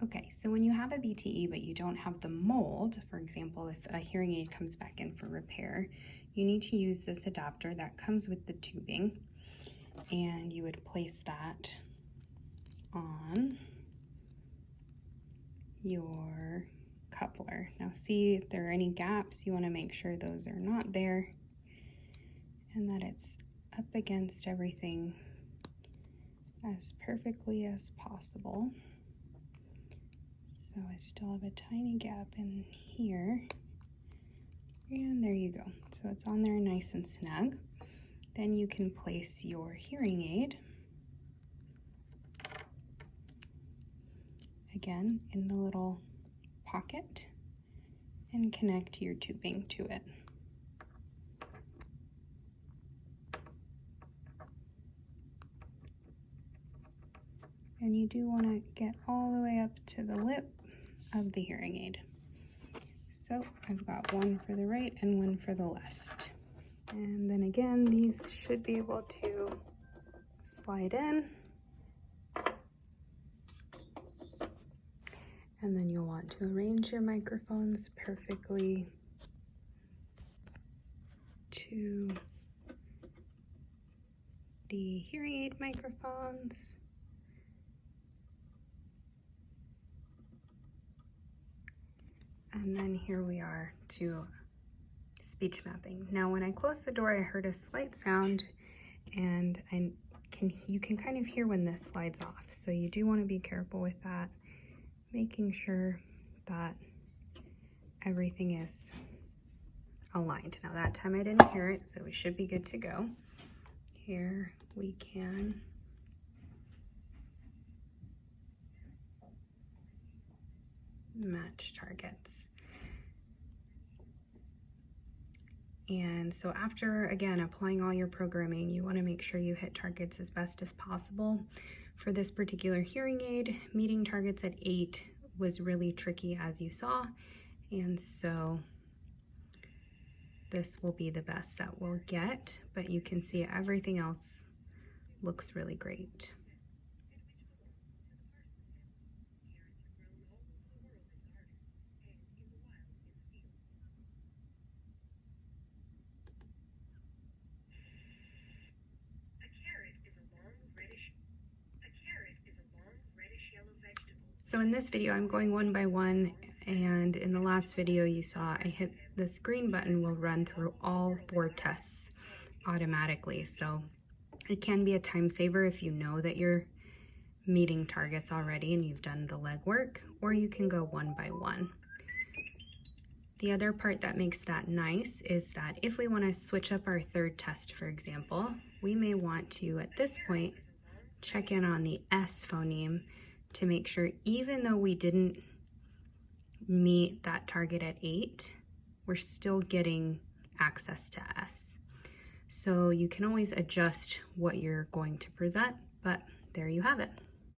Okay, so when you have a BTE but you don't have the mold, for example, if a hearing aid comes back in for repair, you need to use this adapter that comes with the tubing, and you would place that on your coupler. Now see if there are any gaps. You want to make sure those are not there and that it's up against everything as perfectly as possible. So I still have a tiny gap in here, and there you go. So it's on there nice and snug. Then you can place your hearing aid again in the little pocket and connect your tubing to it. And you do want to get all the way up to the lip of the hearing aid. So I've got one for the right and one for the left. And then again, these should be able to slide in. And then you'll want to arrange your microphones perfectly to the hearing aid microphones. And then here we are to speech mapping. Now when I closed the door, I heard a slight sound, and you can kind of hear when this slides off. So you do want to be careful with that, making sure that everything is aligned. Now that time I didn't hear it, so we should be good to go. Here we can match targets. And so after, again, applying all your programming, you want to make sure you hit targets as best as possible. For this particular hearing aid, meeting targets at 8 was really tricky, as you saw, and so this will be the best that we'll get, but you can see everything else looks really great. So in this video, I'm going one by one, and in the last video you saw I hit this green button will run through all 4 tests automatically. So it can be a time saver if you know that you're meeting targets already and you've done the legwork, or you can go one by one. The other part that makes that nice is that if we want to switch up our 3rd test, for example, we may want to, at this point, check in on the S phoneme to make sure, even though we didn't meet that target at 8, we're still getting access to S. So you can always adjust what you're going to present, but there you have it.